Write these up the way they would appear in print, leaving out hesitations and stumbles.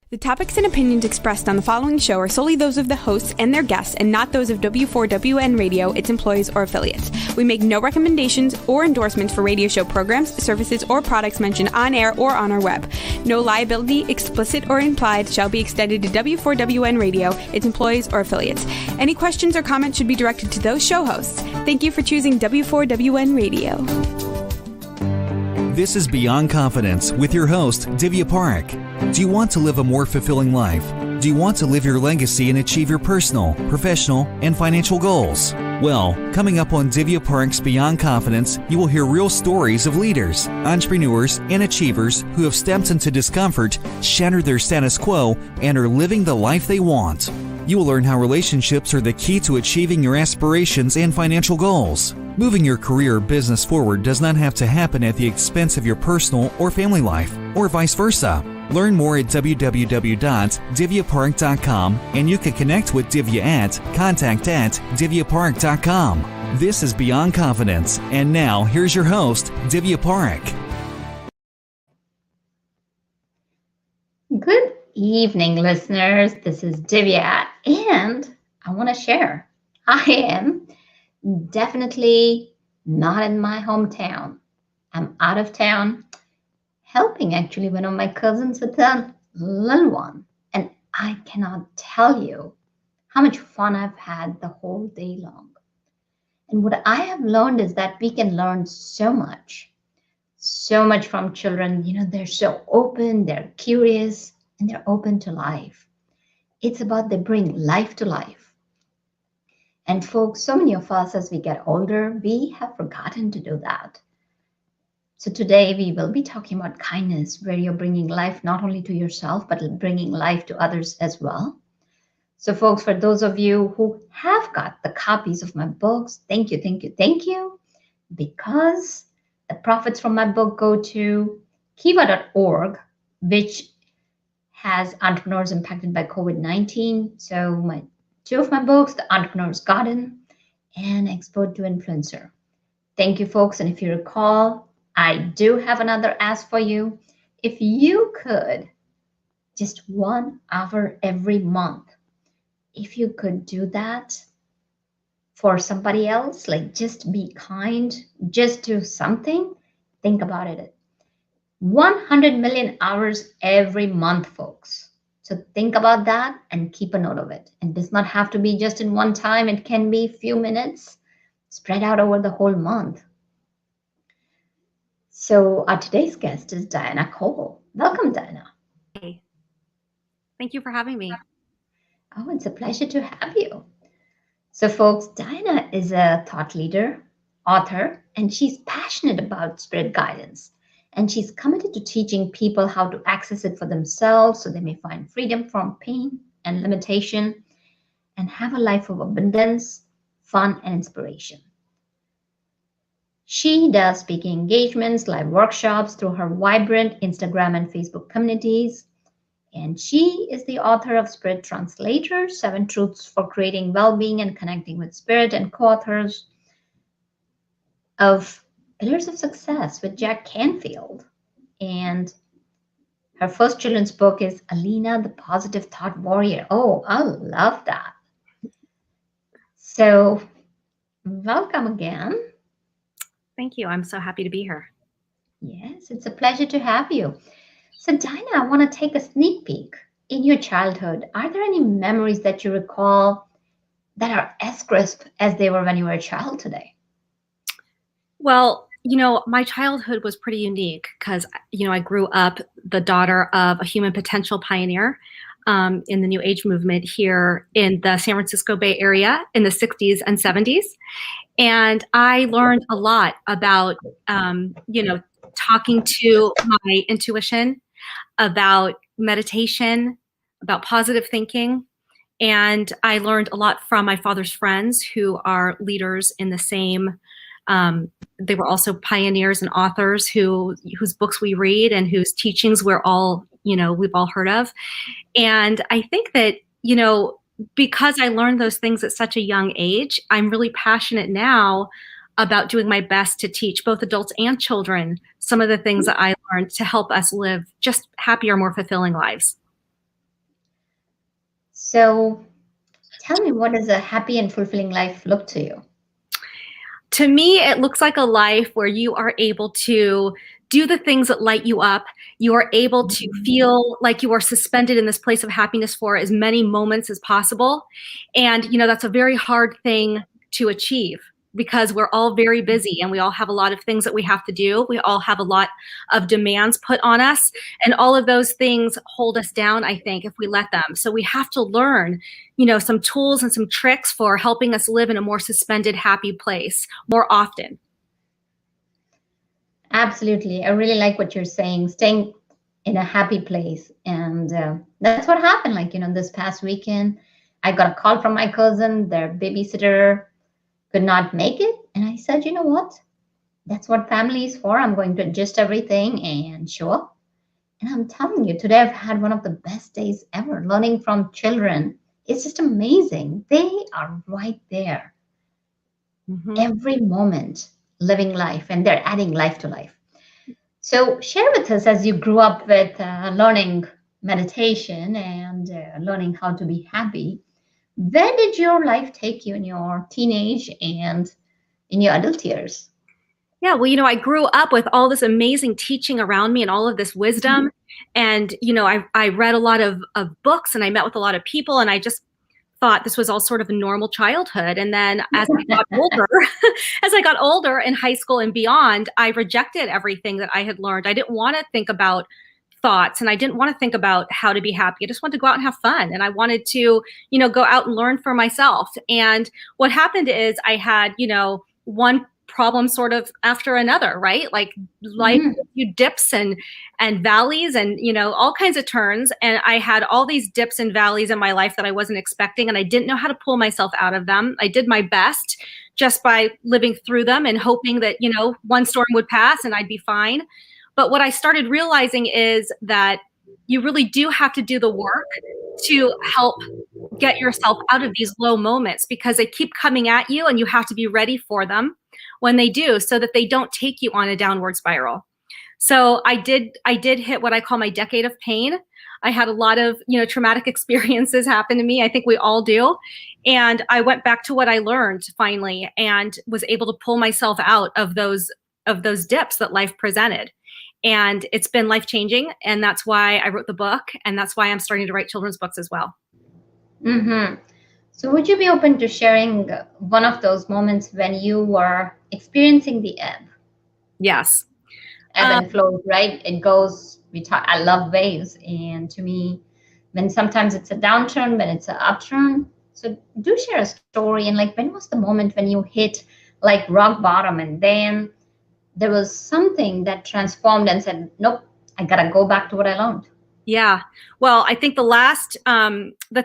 The topics and opinions expressed on the following show are solely those of the hosts and their guests and not those of W4WN Radio, its employees, or affiliates. We make no recommendations or endorsements for radio show programs, services, or products mentioned on air or on our web. No liability, explicit or implied, shall be extended to W4WN Radio, its employees, or affiliates. Any questions or comments should be directed to those show hosts. Thank you for choosing W4WN Radio. This is Beyond Confidence with your host, Divya Parekh. Do you want to live a more fulfilling life? Do you want to live your legacy and achieve your personal, professional, and financial goals? Well, coming up on Divya Parekh's Beyond Confidence, you will hear real stories of leaders, entrepreneurs, and achievers who have stepped into discomfort, shattered their status quo, and are living the life they want. You will learn how relationships are the key to achieving your aspirations and financial goals. Moving your career or business forward does not have to happen at the expense of your personal or family life, or vice versa. Learn more at www.divyaparekh.com, and you can connect with Divya at contact@divyaparekh.com. This is Beyond Confidence, and now here's your host, Divya Parekh. Good evening, listeners. This is Divya, and I want to share. I am definitely not in my hometown. I'm out of town, helping actually one of my cousins with a little one. And I cannot tell you how much fun I've had the whole day long. And what I have learned is that we can learn so much from children. You know, they're so open, they're curious, and they're open to life. It's about they bring life to life. And folks, so many of us as we get older, we have forgotten to do that. So today we will be talking about kindness, where you're bringing life not only to yourself, but bringing life to others as well. So folks, for those of you who have got the copies of my books, thank you. Because the profits from my book go to kiva.org, which has entrepreneurs impacted by COVID-19. So two of my books, The Entrepreneur's Garden and Expert to Influencer. Thank you, folks. And if you recall, I do have another ask for you. If you could, just 1 hour every month, if you could do that for somebody else, like just be kind, just do something, think about it. 100 million hours every month, folks. So think about that and keep a note of it. It does not have to be just in one time. It can be a few minutes spread out over the whole month. So our today's guest is Diana Cole. Welcome, Diana. Hey. Thank you for having me. Oh, it's a pleasure to have you. So folks, Diana is a thought leader, author, and she's passionate about spirit guidance. And she's committed to teaching people how to access it for themselves so they may find freedom from pain and limitation and have a life of abundance, fun, and inspiration. She does speaking engagements, live workshops through her vibrant Instagram and Facebook communities. And she is the author of Spirit Translator, 7 Truths for Creating Well-Being and Connecting with Spirit, and co-authors of Pillars of Success with Jack Canfield. And her first children's book is Alina, the Positive Thought Warrior. Oh, I love that. So welcome again. Thank you. I'm so happy to be here. Yes, it's a pleasure to have you. So Dinah, I want to take a sneak peek. In your childhood, are there any memories that you recall that are as crisp as they were when you were a child today? Well, my childhood was pretty unique because, I grew up the daughter of a human potential pioneer in the New Age movement here in the San Francisco Bay Area in the 60s and 70s. And I learned a lot about, talking to my intuition, about meditation, about positive thinking. And I learned a lot from my father's friends who are leaders in the same they were also pioneers and authors whose books we read and whose teachings we've all heard of. And I think that, because I learned those things at such a young age, I'm really passionate now about doing my best to teach both adults and children some of the things that I learned to help us live just happier, more fulfilling lives. So tell me, what does a happy and fulfilling life look to you? To me, it looks like a life where you are able to do the things that light you up. You are able to feel like you are suspended in this place of happiness for as many moments as possible. And, that's a very hard thing to achieve because we're all very busy and we all have a lot of things that we have to do. We all have a lot of demands put on us. And all of those things hold us down, I think, if we let them. So we have to learn some tools and some tricks for helping us live in a more suspended, happy place more often. Absolutely. I really like what you're saying, staying in a happy place. And that's what happened. Like, this past weekend, I got a call from my cousin, their babysitter could not make it. And I said, you know what? That's what family is for. I'm going to adjust everything and show up. And I'm telling you, today I've had one of the best days ever. Learning from children, it's just amazing. They are right there every moment, living life, and they're adding life to life. So share with us, as you grew up with learning meditation and learning how to be happy, where did your life take you in your teenage and in your adult years? Yeah, well, I grew up with all this amazing teaching around me and all of this wisdom. And, I read a lot of books and I met with a lot of people, and I just thought this was all sort of a normal childhood. And then as I got older, as I got older in high school and beyond, I rejected everything that I had learned. I didn't want to think about thoughts and I didn't want to think about how to be happy. I just wanted to go out and have fun. And I wanted to, go out and learn for myself. And what happened is I had, one problem sort of after another, right? Like life gives you dips and valleys and all kinds of turns, and I had all these dips and valleys in my life that I wasn't expecting, and I didn't know how to pull myself out of them. I did my best just by living through them and hoping that one storm would pass and I'd be fine. But what I started realizing is that you really do have to do the work to help get yourself out of these low moments, because they keep coming at you and you have to be ready for them when they do, so that they don't take you on a downward spiral. So I did hit what I call my decade of pain. I had a lot of, traumatic experiences happen to me. I think we all do. And I went back to what I learned finally and was able to pull myself out of those dips that life presented. And it's been life-changing. And that's why I wrote the book. And that's why I'm starting to write children's books as well. So would you be open to sharing one of those moments when you were experiencing the ebb? Yes. Ebb and flow, right? It goes, I love waves. And to me, when sometimes it's a downturn, when it's an upturn. So do share a story. And like, when was the moment when you hit like rock bottom and then there was something that transformed and said, nope, I got to go back to what I learned? Yeah. Well, I think the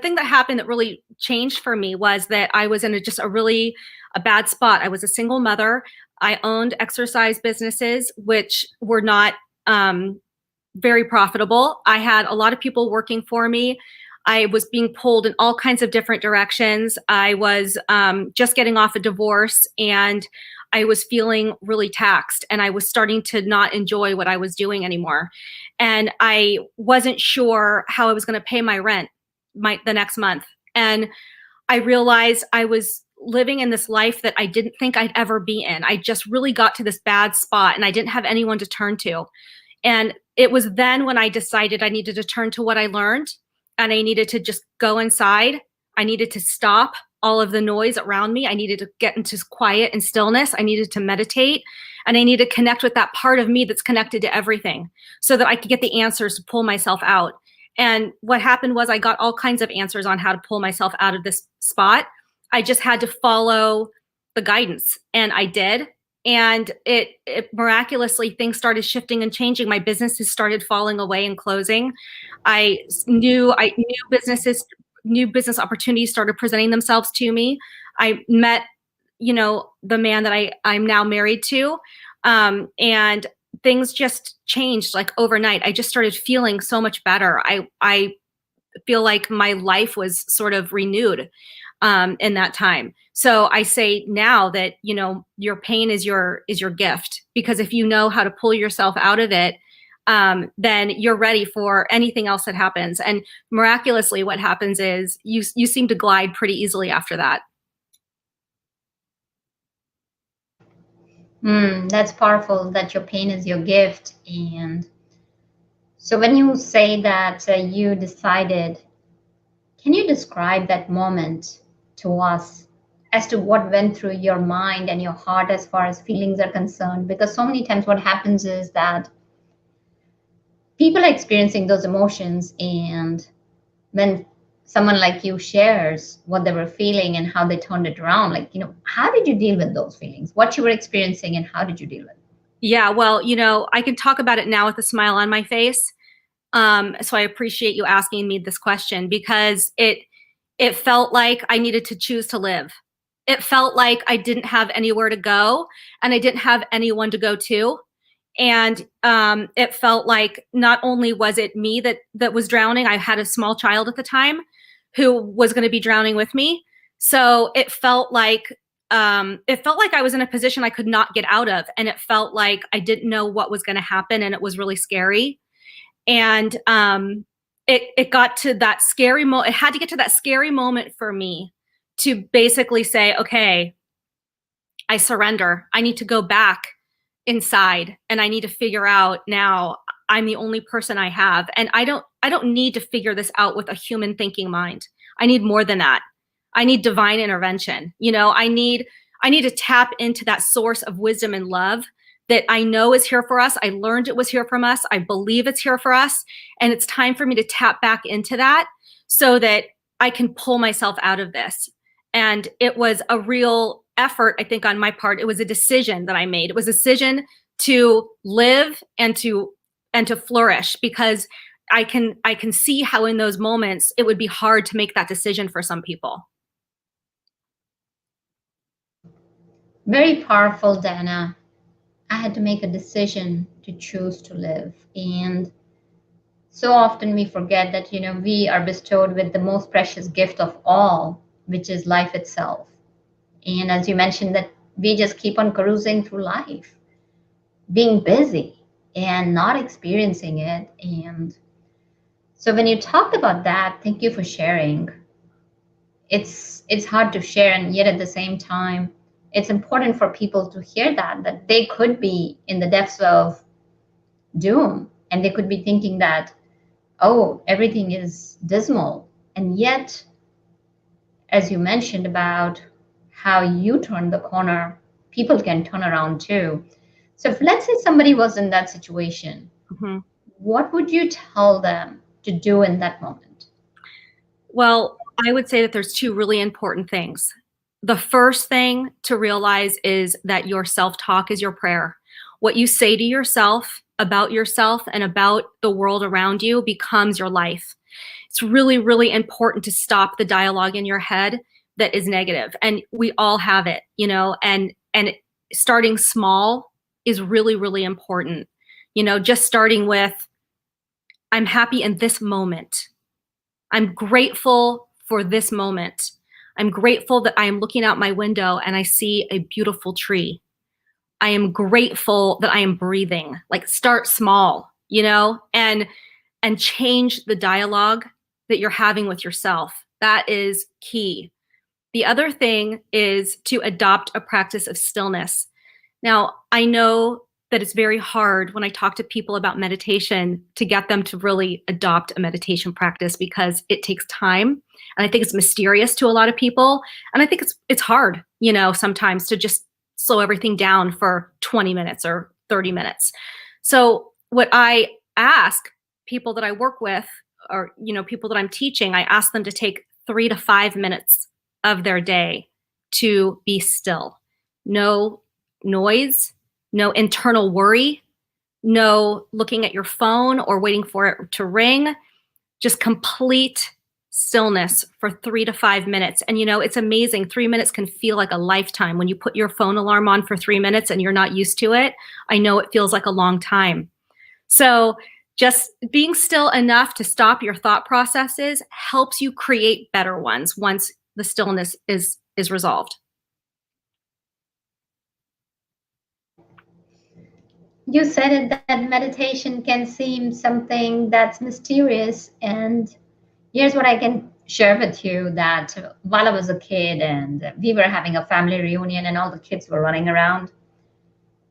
thing that happened that really changed for me was that I was in just a really bad spot. I was a single mother. I owned exercise businesses, which were not very profitable. I had a lot of people working for me. I was being pulled in all kinds of different directions. I was just getting off a divorce, and I was feeling really taxed, and I was starting to not enjoy what I was doing anymore. And I wasn't sure how I was going to pay my rent the next month. And I realized I was living in this life that I didn't think I'd ever be in. I just really got to this bad spot and I didn't have anyone to turn to. And it was then when I decided I needed to turn to what I learned, and I needed to just go inside. I needed to stop all of the noise around me. I needed to get into quiet and stillness. I needed to meditate, and I needed to connect with that part of me that's connected to everything, so that I could get the answers to pull myself out. And what happened was I got all kinds of answers on how to pull myself out of this spot. I just had to follow the guidance, and I did. And it miraculously, things started shifting and changing. My businesses started falling away and closing. I knew new business opportunities started presenting themselves to me. I met, the man that I'm now married to. And things just changed like overnight. I just started feeling so much better. I feel like my life was sort of renewed in that time. So I say now that, your pain is your gift, because if you know how to pull yourself out of it, then you're ready for anything else that happens. And miraculously, what happens is you seem to glide pretty easily after that. That's powerful, that your pain is your gift. And so when you say that you decided, can you describe that moment to us as to what went through your mind and your heart as far as feelings are concerned? Because so many times what happens is that people are experiencing those emotions, and when someone like you shares what they were feeling and how they turned it around, like, how did you deal with those feelings, what you were experiencing, and how did you deal with it? Yeah, well, I can talk about it now with a smile on my face. So I appreciate you asking me this question, because it felt like I needed to choose to live. It felt like I didn't have anywhere to go, and I didn't have anyone to go to. And it felt like not only was it me that was drowning, I had a small child at the time who was going to be drowning with me. So it felt like I was in a position I could not get out of, and it felt like I didn't know what was going to happen, and it was really scary. And it got to that scary moment. It had to get to that scary moment for me to basically say, okay, I surrender. I need to go back inside, and I need to figure out now I'm the only person I have. And I don't need to figure this out with a human thinking mind. I need more than that. I need divine intervention. I need to tap into that source of wisdom and love that I know is here for us. I learned it was here from us. I believe it's here for us. And it's time for me to tap back into that so that I can pull myself out of this. And it was a real effort, I think, on my part. It was a decision that I made. It was a decision to live and to flourish, because I can see how in those moments it would be hard to make that decision for some people. Very powerful, Dana. I had to make a decision to choose to live. And so often we forget that, we are bestowed with the most precious gift of all, which is life itself. And as you mentioned, that we just keep on cruising through life, being busy and not experiencing it. And so when you talked about that, thank you for sharing. It's hard to share, and yet at the same time, it's important for people to hear that they could be in the depths of doom, and they could be thinking that, oh, everything is dismal. And yet, as you mentioned about how you turned the corner, people can turn around too. So if, let's say, somebody was in that situation, what would you tell them to do in that moment? Well, I would say that there's two really important things. The first thing to realize is that your self-talk is your prayer. What you say to yourself and about the world around you becomes your life. It's really, really important to stop the dialogue in your head that is negative. And we all have it, and starting small is really, really important. Just starting with, I'm happy in this moment. I'm grateful for this moment. I'm grateful that I am looking out my window and I see a beautiful tree. I am grateful that I am breathing. Like, start small, and change the dialogue that you're having with yourself. That is key. The other thing is to adopt a practice of stillness. Now, I know that it's very hard when I talk to people about meditation to get them to really adopt a meditation practice, because it takes time. And I think it's mysterious to a lot of people. And I think it's hard, sometimes to just slow everything down for 20 minutes or 30 minutes. So what I ask people that I work with, or, people that I'm teaching, I ask them to take 3 to 5 minutes of their day to be still. No noise, no internal worry, no looking at your phone or waiting for it to ring, just complete stillness for 3 to 5 minutes. And it's amazing. 3 minutes can feel like a lifetime. When you put your phone alarm on for 3 minutes and you're not used to it, I know it feels like a long time. So just being still enough to stop your thought processes helps you create better ones once the stillness is resolved. You said it that meditation can seem something that's mysterious. And here's what I can share with you that while I was a kid and we were having a family reunion and all the kids were running around,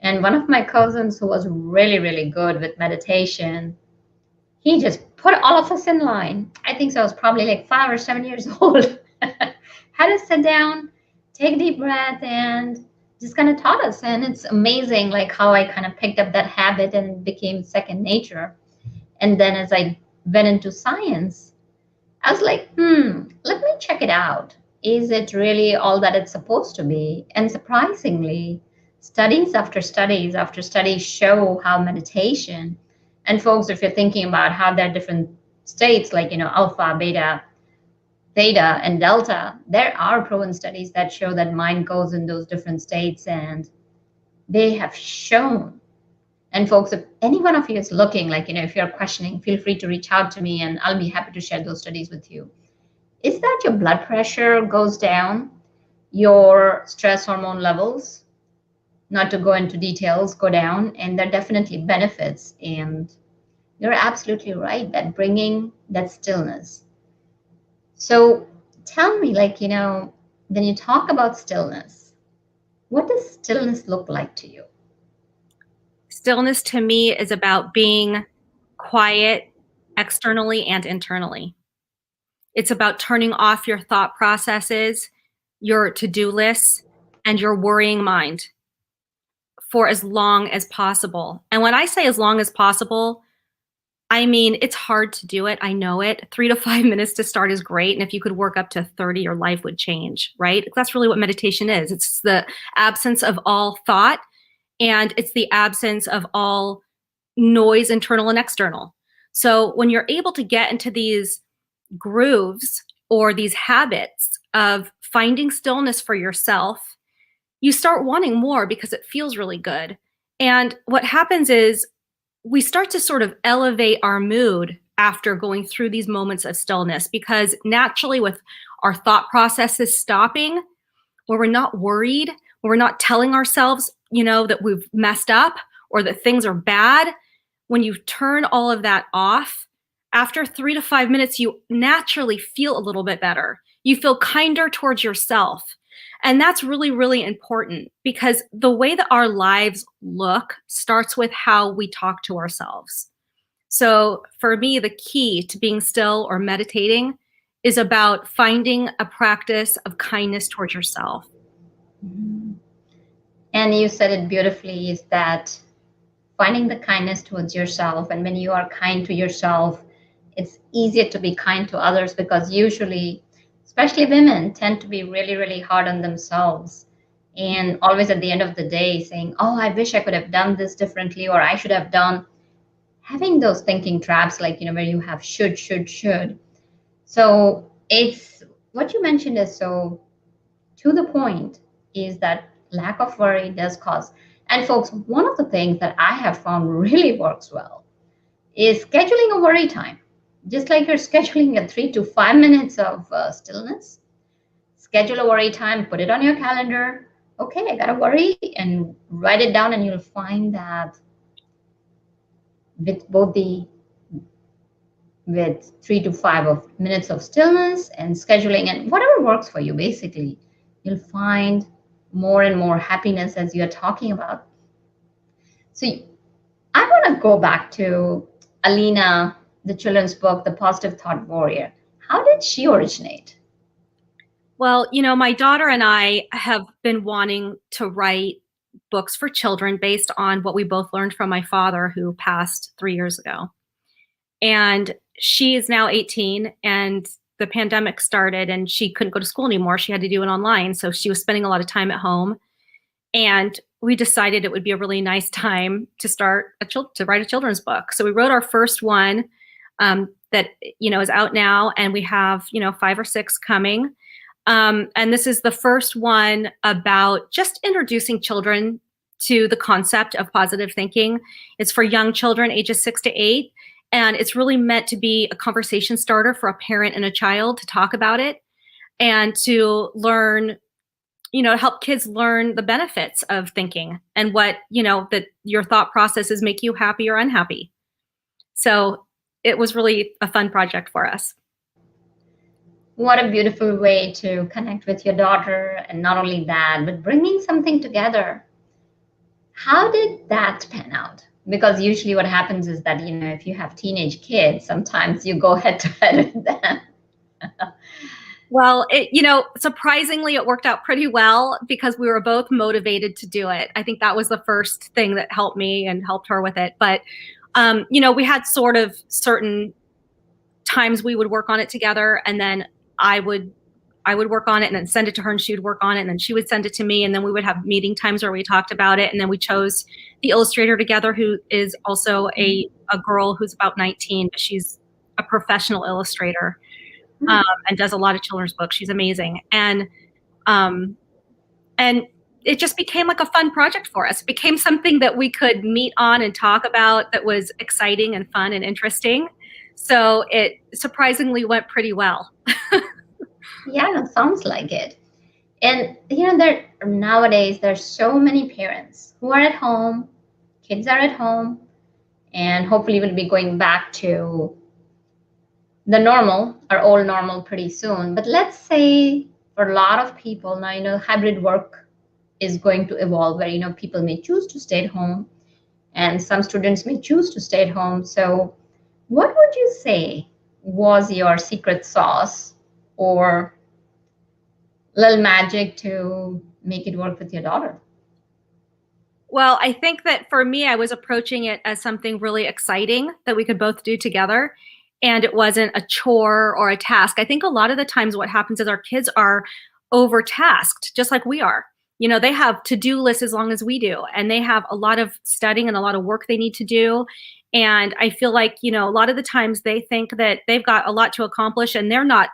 and one of my cousins who was really, really good with meditation, he just put all of us in line. I think so. I was probably like 5 or 7 years old. Had us sit down, take a deep breath, and just kind of taught us. And it's amazing, like how I kind of picked up that habit and it became second nature. And then as I went into science, I was like, let me check it out. Is it really all that it's supposed to be? And surprisingly, studies after studies after studies show how meditation, and folks, if you're thinking about how there are different states like, alpha, beta, theta, and delta, there are proven studies that show that mind goes in those different states, and they have shown. And folks, if any one of you is looking, like, if you're questioning, feel free to reach out to me and I'll be happy to share those studies with you. Is that your blood pressure goes down, your stress hormone levels, not to go into details, go down, and there are definitely benefits. And you're absolutely right that bringing that stillness. So tell me, when you talk about stillness, what does stillness look like to you? Stillness to me is about being quiet externally and internally. It's about turning off your thought processes, your to-do lists, and your worrying mind for as long as possible. And when I say as long as possible, I mean, it's hard to do it. I know it. 3 to 5 minutes to start is great. And if you could work up to 30, your life would change, right? That's really what meditation is. It's the absence of all thought, and it's the absence of all noise, internal and external. So when you're able to get into these grooves or these habits of finding stillness for yourself, you start wanting more because it feels really good. And what happens is we start to sort of elevate our mood after going through these moments of stillness, because naturally with our thought processes stopping, where we're not worried, where we're not telling ourselves, that we've messed up or that things are bad, when you turn all of that off, after 3 to 5 minutes, you naturally feel a little bit better. You feel kinder towards yourself. And that's really, really important, because the way that our lives look starts with how we talk to ourselves. So for me, the key to being still or meditating is about finding a practice of kindness towards yourself. And you said it beautifully, is that finding the kindness towards yourself. And when you are kind to yourself, it's easier to be kind to others, because usually, especially women, tend to be really, really hard on themselves. And always at the end of the day saying, oh, I wish I could have done this differently, or I should have done. Having those thinking traps, where you have should. So it's what you mentioned is so to the point, is that lack of worry does cause. And folks, one of the things that I have found really works well is scheduling a worry time. Just like you're scheduling a 3 to 5 minutes of stillness, schedule a worry time, put it on your calendar. Okay, I got to worry, and write it down, and you'll find that with 3 to 5 minutes of stillness and scheduling and whatever works for you, basically, you'll find more and more happiness, as you're talking about. So I want to go back to Alina, the children's book, The Positive Thought Warrior. How did she originate? Well, my daughter and I have been wanting to write books for children based on what we both learned from my father, who passed 3 years ago. And she is now 18, and the pandemic started and she couldn't go to school anymore. She had to do it online. So she was spending a lot of time at home. And we decided it would be a really nice time to start to write a children's book. So we wrote our first one that, is out now, and we have, 5 or 6 coming. And this is the first one about just introducing children to the concept of positive thinking. It's for young children, ages 6 to 8. And it's really meant to be a conversation starter for a parent and a child to talk about it and to learn help kids learn the benefits of thinking and what, that your thought processes make you happy or unhappy. So it was really a fun project for us. What a beautiful way to connect with your daughter. And not only that, but bringing something together. How did that pan out? Because usually what happens is that, if you have teenage kids, sometimes you go head to head with them. Well, surprisingly, it worked out pretty well because we were both motivated to do it. I think that was the first thing that helped me and helped her with it. But, we had sort of certain times we would work on it together, and then I would work on it and then send it to her, and she would work on it, and then she would send it to me, and then we would have meeting times where we talked about it, and then we chose the illustrator together, who is also a girl who's about 19, but she's a professional illustrator. And does a lot of children's books. She's amazing. And it just became like a fun project for us. It became something that we could meet on and talk about that was exciting and fun and interesting. So it surprisingly went pretty well. Yeah, sounds like it. And nowadays there's so many parents who are at home, kids are at home, and hopefully we'll be going back to the normal, our old normal pretty soon. But let's say for a lot of people now, hybrid work is going to evolve where, people may choose to stay at home and some students may choose to stay at home. So what would you say was your secret sauce or little magic to make it work with your daughter? Well, I think that for me, I was approaching it as something really exciting that we could both do together. And it wasn't a chore or a task. I think a lot of the times what happens is our kids are overtasked, just like we are. They have to-do lists as long as we do, and they have a lot of studying and a lot of work they need to do. And I feel like, a lot of the times they think that they've got a lot to accomplish, and they're not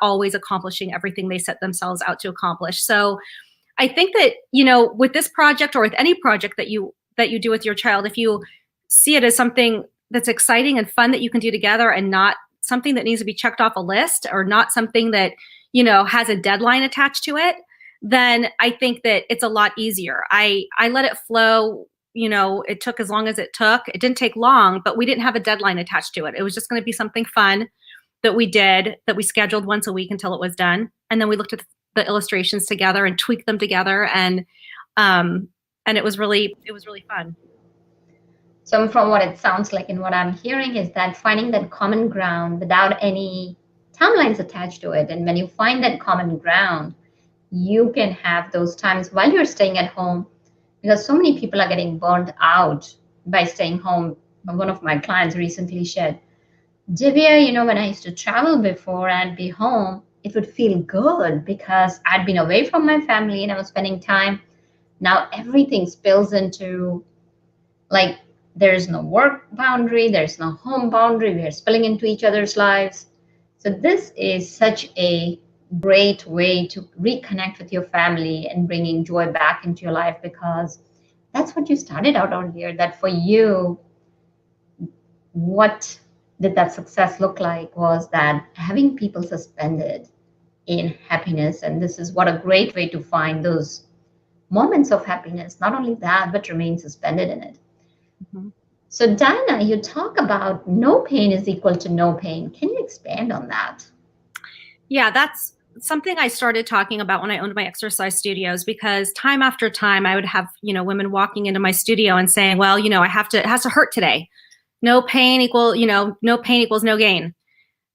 always accomplishing everything they set themselves out to accomplish. So I think that, with this project or with any project that you do with your child, if you see it as something that's exciting and fun that you can do together and not something that needs to be checked off a list or not something that, has a deadline attached to it, then I think that it's a lot easier. I let it flow. It took as long as it took. It didn't take long, but we didn't have a deadline attached to it. It was just going to be something fun that we did, that we scheduled once a week until it was done. And then we looked at the illustrations together and tweaked them together. And it was really fun. So from what it sounds like and what I'm hearing is that finding that common ground without any timelines attached to it. And when you find that common ground, you can have those times while you're staying at home, because so many people are getting burned out by staying home. One of my clients recently shared, Divya, when I used to travel before, I'd be home, it would feel good because I'd been away from my family and I was spending time. Now everything spills into like, there's no work boundary, there's no home boundary, we are spilling into each other's lives. So this is such a great way to reconnect with your family and bringing joy back into your life, because that's what you started out earlier, that for you, what did that success look like was that having people suspended in happiness. And this is what a great way to find those moments of happiness. Not only that, but remain suspended in it. Mm-hmm. So Diana, you talk about no pain is equal to no pain. Can you expand on that? Yeah, that's something I started talking about when I owned my exercise studios, because time after time I would have, women walking into my studio and saying, well, it has to hurt today. No pain equals no gain.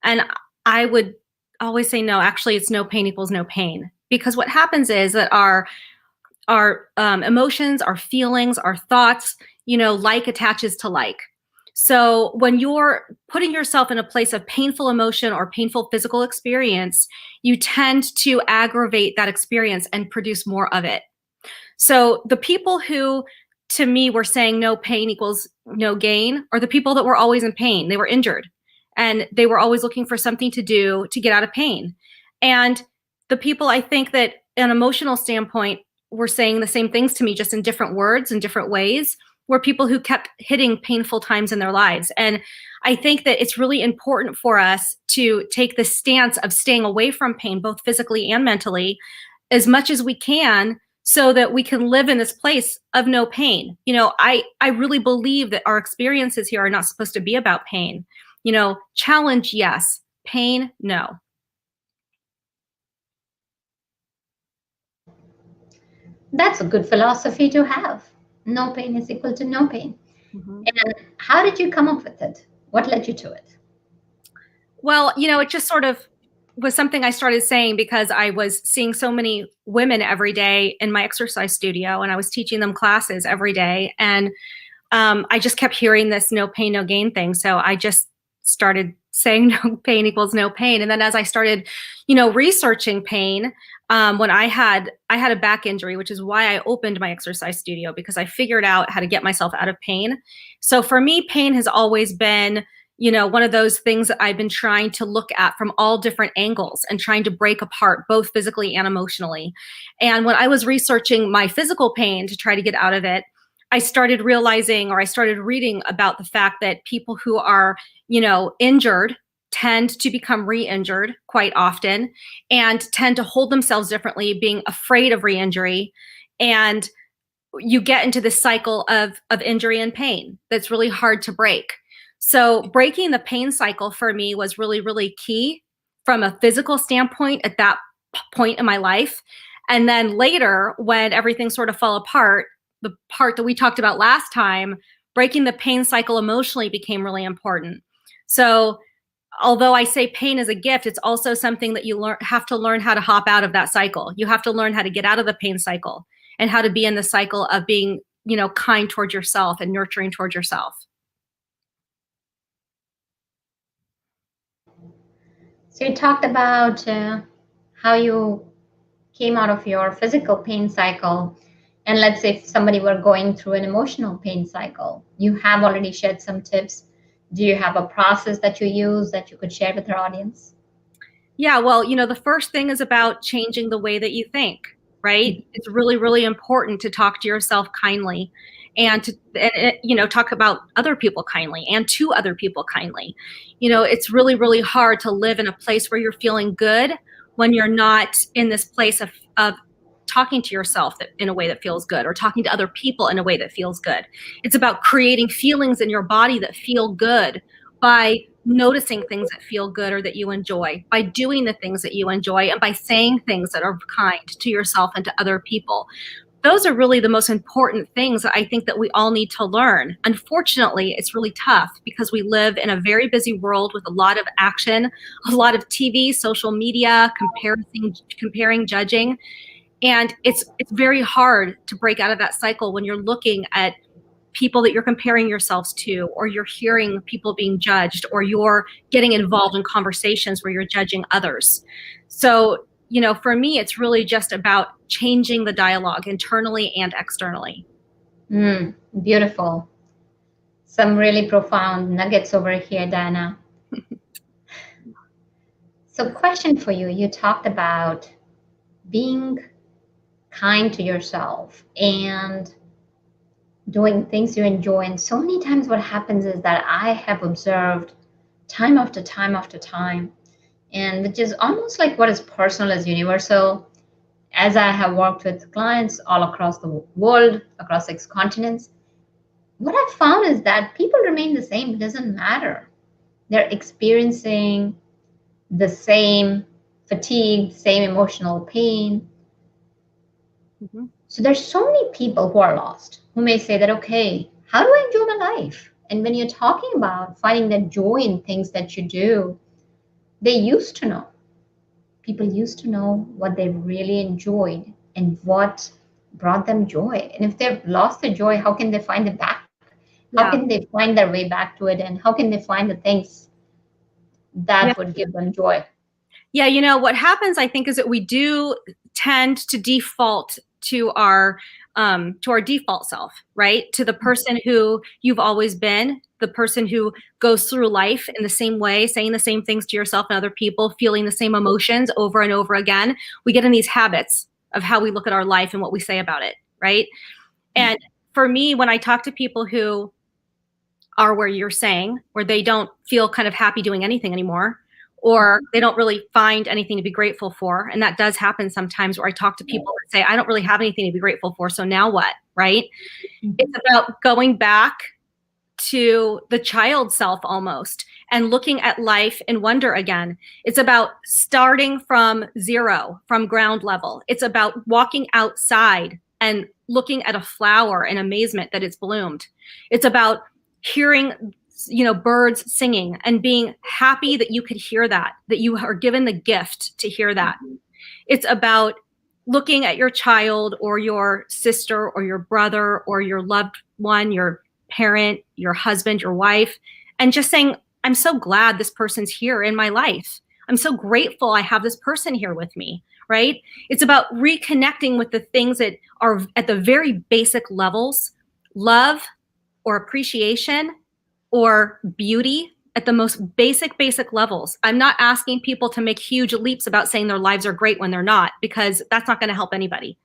And I would always say, no, actually it's no pain equals no pain. Because what happens is that our emotions, our feelings, our thoughts, like attaches to like. So when you're putting yourself in a place of painful emotion or painful physical experience, you tend to aggravate that experience and produce more of it. So the people who, to me, were saying no pain equals no gain are the people that were always in pain. They were injured and they were always looking for something to do to get out of pain. And the people, I think, that an emotional standpoint were saying the same things to me, just in different words and different ways, were people who kept hitting painful times in their lives. And I think that it's really important for us to take the stance of staying away from pain, both physically and mentally, as much as we can so that we can live in this place of no pain. I really believe that our experiences here are not supposed to be about pain. Challenge, yes. Pain, no. That's a good philosophy to have. No pain is equal to no pain. Mm-hmm. And how did you come up with it? What led you to it? Well, it just sort of was something I started saying because I was seeing so many women every day in my exercise studio, and I was teaching them classes every day. And I just kept hearing this no pain, no gain thing. So I just started saying no pain equals no pain. And then as I started, researching pain, when I had a back injury, which is why I opened my exercise studio, because I figured out how to get myself out of pain. So for me, pain has always been, one of those things that I've been trying to look at from all different angles and trying to break apart both physically and emotionally. And when I was researching my physical pain to try to get out of it, I started realizing, or I started reading about the fact that people who are, injured tend to become re-injured quite often and tend to hold themselves differently, being afraid of re-injury. And you get into this cycle of injury and pain that's really hard to break. So breaking the pain cycle for me was really, really key from a physical standpoint at that point in my life. And then later, when everything sort of fell apart, the part that we talked about last time, breaking the pain cycle emotionally became really important. So although I say pain is a gift, it's also something that you have to learn how to hop out of that cycle. You have to learn how to get out of the pain cycle and how to be in the cycle of being, kind towards yourself and nurturing towards yourself. So you talked about how you came out of your physical pain cycle. And let's say if somebody were going through an emotional pain cycle, you have already shared some tips. Do you have a process that you use that you could share with our audience? Yeah, well, the first thing is about changing the way that you think, right? It's really, really important to talk to yourself kindly and talk about other people kindly and to other people kindly. It's really, really hard to live in a place where you're feeling good when you're not in this place of talking to yourself in a way that feels good, or talking to other people in a way that feels good. It's about creating feelings in your body that feel good by noticing things that feel good or that you enjoy, by doing the things that you enjoy, and by saying things that are kind to yourself and to other people. Those are really the most important things that I think that we all need to learn. Unfortunately, it's really tough because we live in a very busy world with a lot of action, a lot of TV, social media, comparing, judging. And it's very hard to break out of that cycle when you're looking at people that you're comparing yourselves to, or you're hearing people being judged, or you're getting involved in conversations where you're judging others. So, for me, it's really just about changing the dialogue internally and externally. Beautiful. Some really profound nuggets over here, Diana. So question for you. You talked about being kind to yourself and doing things you enjoy. And so many times what happens is that I have observed time after time after time, and which is almost like what is personal is universal. As I have worked with clients all across the world, across 6 continents, what I've found is that people remain the same. It doesn't matter. They're experiencing the same fatigue, same emotional pain. Mm-hmm. So there's so many people who are lost, who may say that, okay, how do I enjoy my life? And when you're talking about finding that joy in things that you do, they used to know. People used to know what they really enjoyed and what brought them joy. And if they've lost the joy, how can they find it back? How can they find their way back to it? And how can they find the things that would give them joy? Yeah, what happens, I think, is that we do tend to default to our default self, right? To the person who you've always been, the person who goes through life in the same way, saying the same things to yourself and other people, feeling the same emotions over and over again. We get in these habits of how we look at our life and what we say about it, right? Mm-hmm. And for me, when I talk to people who are where you're saying, where they don't feel kind of happy doing anything anymore, or they don't really find anything to be grateful for. And that does happen sometimes, where I talk to people that say, I don't really have anything to be grateful for, so now what, right? It's about going back to the child self almost and looking at life in wonder again. It's about starting from zero, from ground level. It's about walking outside and looking at a flower in amazement that it's bloomed. It's about hearing, birds singing and being happy that you could hear that you are given the gift to hear that. It's about looking at your child or your sister or your brother or your loved one, your parent, your husband, your wife, and just saying, I'm so glad this person's here in my life. I'm so grateful I have this person here with me, right? It's about reconnecting with the things that are at the very basic levels, love or appreciation or beauty at the most basic levels. I'm not asking people to make huge leaps about saying their lives are great when they're not, because that's not going to help anybody.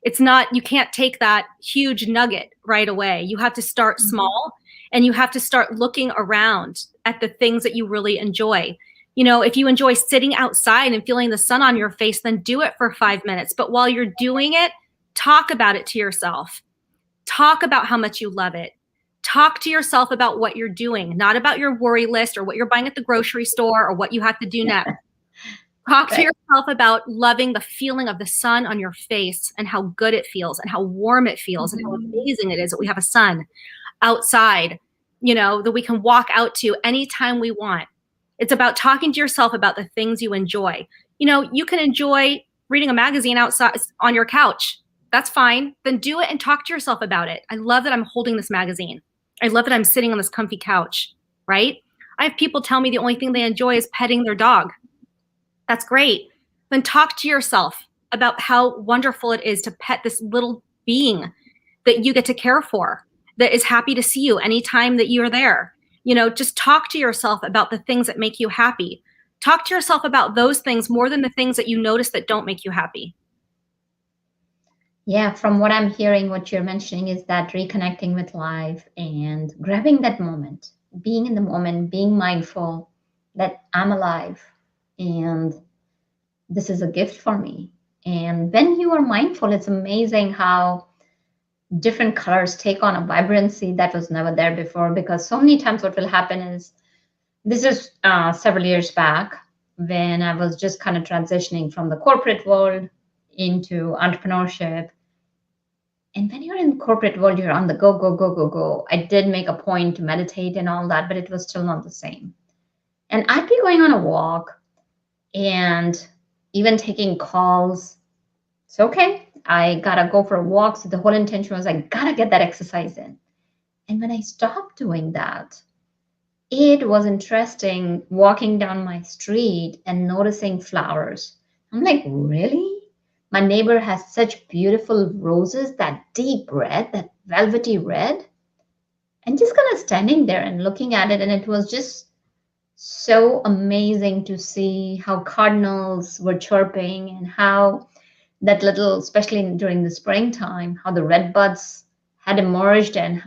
It's not, you can't take that huge nugget right away. You have to start small, and you have to start looking around at the things that you really enjoy. If you enjoy sitting outside and feeling the sun on your face, then do it for 5 minutes. But while you're doing it, talk about it to yourself. Talk about how much you love it. Talk to yourself about what you're doing, not about your worry list or what you're buying at the grocery store or what you have to do next. Talk to yourself about loving the feeling of the sun on your face and how good it feels and how warm it feels and how amazing it is that we have a sun outside, that we can walk out to anytime we want. It's about talking to yourself about the things you enjoy. You can enjoy reading a magazine outside on your couch. That's fine. Then do it and talk to yourself about it. I love that I'm holding this magazine. I love that I'm sitting on this comfy couch, right? I have people tell me the only thing they enjoy is petting their dog. That's great. Then talk to yourself about how wonderful it is to pet this little being that you get to care for, that is happy to see you anytime that you're there. Just talk to yourself about the things that make you happy. Talk to yourself about those things more than the things that you notice that don't make you happy. Yeah, from what I'm hearing, what you're mentioning is that reconnecting with life and grabbing that moment, being in the moment, being mindful that I'm alive and this is a gift for me. And when you are mindful, it's amazing how different colors take on a vibrancy that was never there before. Because so many times what will happen is, this is several years back when I was just kind of transitioning from the corporate world into entrepreneurship. And when you're in the corporate world, you're on the go, go, go, go, go. I did make a point to meditate and all that, but it was still not the same. And I'd be going on a walk and even taking calls. It's okay. I gotta go for a walk. So the whole intention was I gotta get that exercise in. And when I stopped doing that, it was interesting walking down my street and noticing flowers. I'm like, really? My neighbor has such beautiful roses, that deep red, that velvety red. And just kind of standing there and looking at it. And it was just so amazing to see how cardinals were chirping and how that little, especially during the springtime, how the red buds had emerged and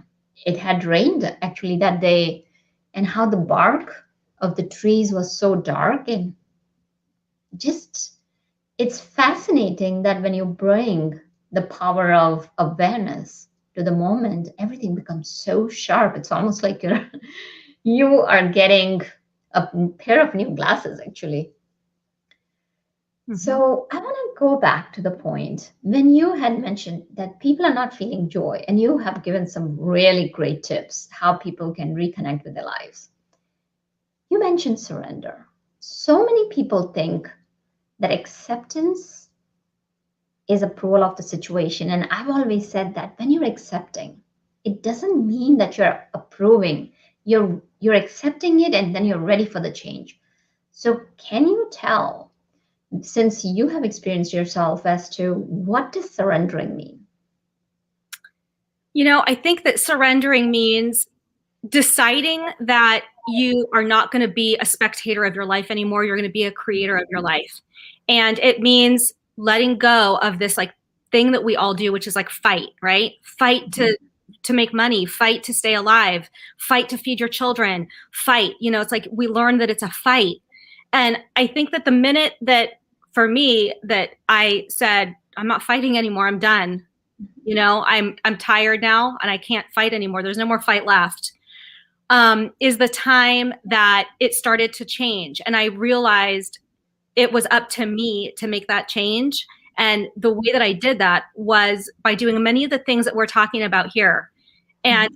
it had rained actually that day, and how the bark of the trees was so dark. And just, it's fascinating that when you bring the power of awareness to the moment, everything becomes so sharp. It's almost like you are getting a pair of new glasses, actually. So I want to go back to the point when you had mentioned that people are not feeling joy, and you have given some really great tips how people can reconnect with their lives. You mentioned surrender. So many people think that acceptance is approval of the situation. And I've always said that when you're accepting, it doesn't mean that you're approving. You're accepting it and then you're ready for the change. So can you tell, since you have experienced yourself, as to what does surrendering mean? I think that surrendering means deciding that you are not going to be a spectator of your life anymore. You're going to be a creator of your life. And it means letting go of this thing that we all do, which is fight, right? Fight to make money, fight to stay alive, fight to feed your children, fight. It's we learn that it's a fight. And I think that the minute that, for me, that I said, I'm not fighting anymore, I'm done. I'm tired now and I can't fight anymore. There's no more fight left. Is the time that it started to change. And I realized it was up to me to make that change. And the way that I did that was by doing many of the things that we're talking about here. And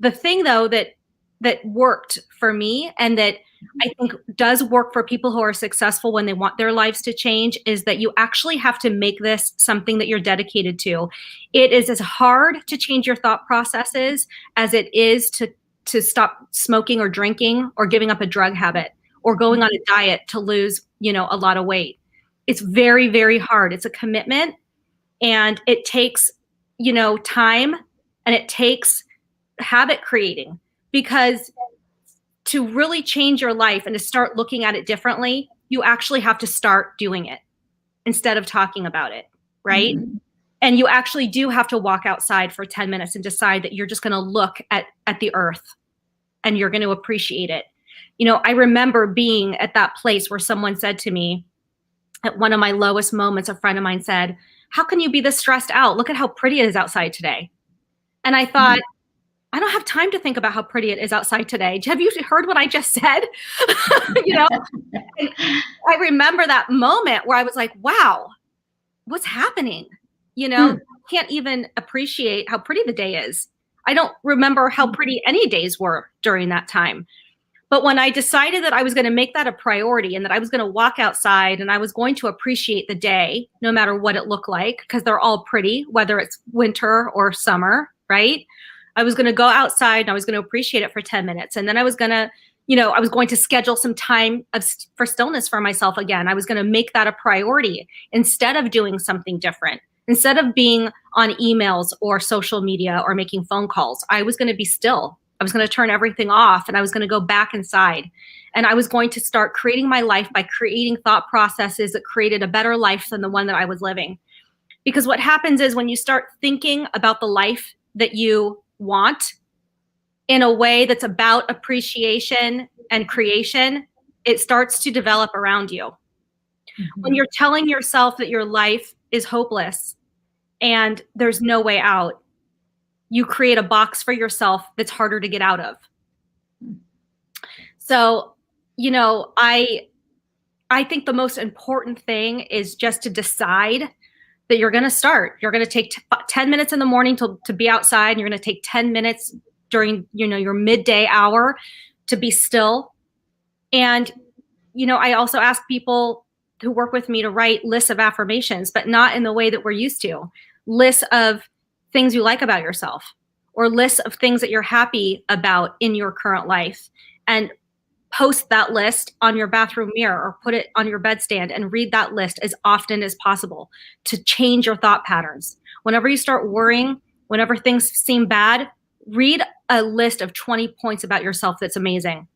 the thing though that worked for me, and that I think does work for people who are successful when they want their lives to change, is that you actually have to make this something that you're dedicated to. It is as hard to change your thought processes as it is to stop smoking or drinking or giving up a drug habit or going on a diet to lose, a lot of weight. It's very, very hard. It's a commitment, and it takes, time, and it takes habit creating, because to really change your life and to start looking at it differently, you actually have to start doing it instead of talking about it, right? Mm-hmm. And you actually do have to walk outside for 10 minutes and decide that you're just going to look at the earth and you're going to appreciate it. I remember being at that place where someone said to me, at one of my lowest moments, a friend of mine said, "How can you be this stressed out? Look at how pretty it is outside today." And I thought, I don't have time to think about how pretty it is outside today. Have you heard what I just said? And I remember that moment where I was like, wow, what's happening? I can't even appreciate how pretty the day is. I don't remember how pretty any days were during that time. But when I decided that I was going to make that a priority and that I was going to walk outside and I was going to appreciate the day, no matter what it looked like, because they're all pretty, whether it's winter or summer, right? I was going to go outside and I was going to appreciate it for 10 minutes. And then I was going to, I was going to schedule some time for stillness for myself again. I was going to make that a priority instead of doing something different. Instead of being on emails or social media or making phone calls, I was going to be still. I was going to turn everything off and I was going to go back inside. And I was going to start creating my life by creating thought processes that created a better life than the one that I was living. Because what happens is when you start thinking about the life that you want in a way that's about appreciation and creation, it starts to develop around you. Mm-hmm. When you're telling yourself that your life is hopeless and there's no way out, you create a box for yourself that's harder to get out of. So, I think the most important thing is just to decide that you're going to start. You're going to take 10 minutes in the morning to be outside, and you're going to take 10 minutes during, your midday hour to be still. And, I also ask people who work with me to write lists of affirmations, but not in the way that we're used to. Lists of things you like about yourself, or lists of things that you're happy about in your current life, and post that list on your bathroom mirror or put it on your bedstand and read that list as often as possible to change your thought patterns. Whenever you start worrying, whenever things seem bad, read a list of 20 points about yourself that's amazing.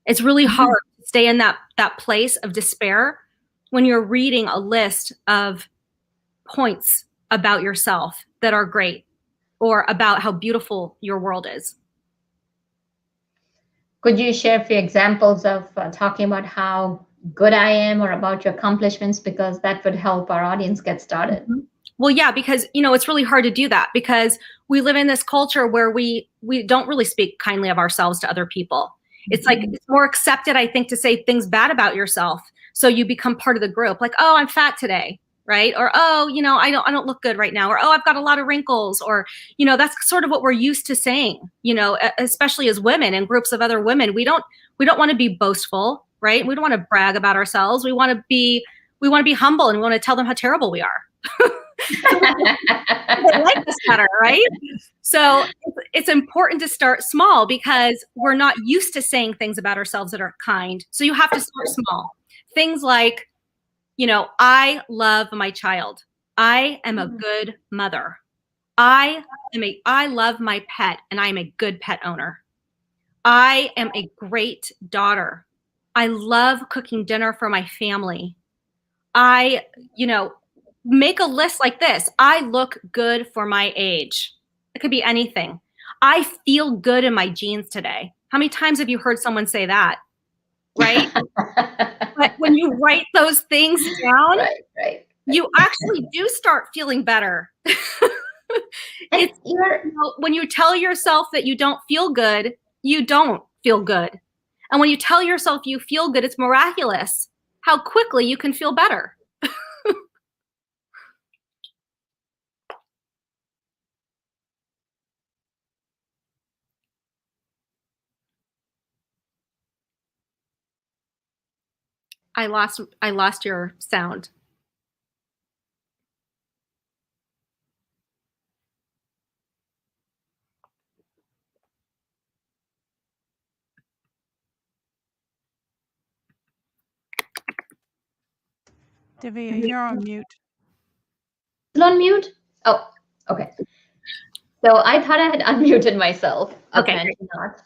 It's really hard to stay in that place of despair when you're reading a list of points about yourself that are great, or about how beautiful your world is. Could you share a few examples of talking about how good I am or about your accomplishments, because that would help our audience get started? Mm-hmm. Well, yeah, because, it's really hard to do that because we live in this culture where we don't really speak kindly of ourselves to other people. It's like, it's more accepted, I think, to say things bad about yourself. So you become part of the group, like, oh, I'm fat today. Right? Or, oh, I don't look good right now. Or, oh, I've got a lot of wrinkles. Or, that's sort of what we're used to saying, especially as women and groups of other women. We don't want to be boastful, right? We don't want to brag about ourselves. We want to be humble, and we want to tell them how terrible we are. They like us better, right? So it's important to start small because we're not used to saying things about ourselves that are kind. So you have to start small. Things like, I love my child. I am a good mother. I love my pet, and I am a good pet owner. I am a great daughter. I love cooking dinner for my family. Make a list like this. I look good for my age. It could be anything. I feel good in my jeans today. How many times have you heard someone say that? right? But when you write those things down, right. you actually do start feeling better. It's when you tell yourself that you don't feel good, you don't feel good. And when you tell yourself you feel good, it's miraculous how quickly you can feel better. I lost your sound. Divya, you're on mute. Still on mute? Oh, okay. So I thought I had unmuted myself. Apparently not.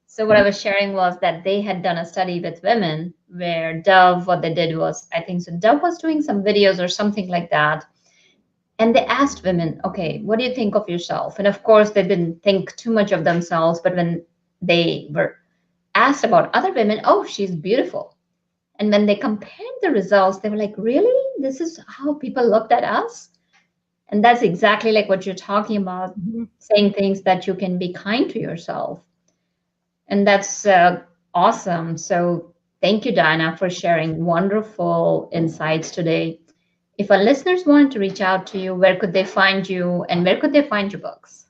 So what I was sharing was that they had done a study with women where Dove, what they did was, I think so Dove was doing some videos or something like that. And they asked women, okay, what do you think of yourself? And of course, they didn't think too much of themselves. But when they were asked about other women, oh, she's beautiful. And when they compared the results, they were like, really? This is how people looked at us? And that's exactly like what you're talking about, saying things that you can be kind to yourself. And that's awesome. So thank you, Diana, for sharing wonderful insights today. If our listeners wanted to reach out to you, where could they find you and where could they find your books?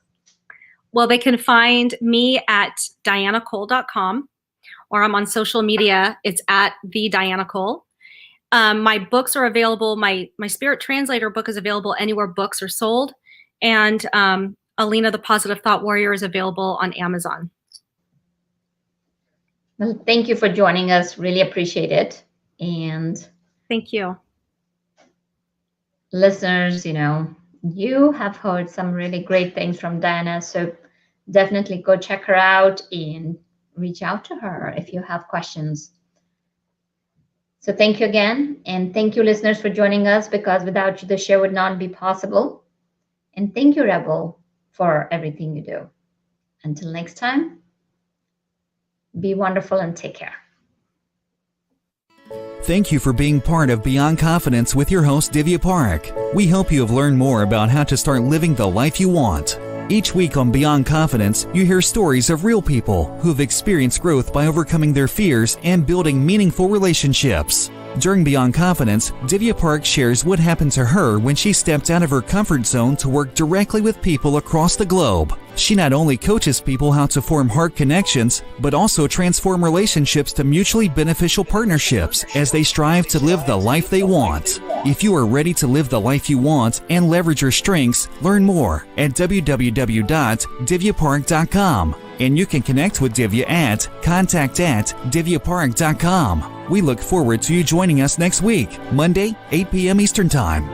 Well, they can find me at dianacole.com, or I'm on social media. It's at the Diana Cole. My books are available. My Spirit Translator book is available anywhere books are sold. And Alina, the Positive Thought Warrior, is available on Amazon. Well, thank you for joining us. Really appreciate it. And thank you. Listeners, you have heard some really great things from Diana. So definitely go check her out and reach out to her if you have questions. So thank you again. And thank you, listeners, for joining us, because without you, the show would not be possible. And thank you, Rebel, for everything you do. Until next time, be wonderful and take care. Thank you for being part of Beyond Confidence with your host, Divya Parekh. We hope you have learned more about how to start living the life you want. Each week on Beyond Confidence, you hear stories of real people who have experienced growth by overcoming their fears and building meaningful relationships. During Beyond Confidence, Divya Parekh shares what happened to her when she stepped out of her comfort zone to work directly with people across the globe. She not only coaches people how to form heart connections, but also transform relationships to mutually beneficial partnerships as they strive to live the life they want. If you are ready to live the life you want and leverage your strengths, learn more at www.divyaparekh.com. And you can connect with Divya at contact@divyaparekh.com. We look forward to you joining us next week, Monday, 8 p.m. Eastern Time.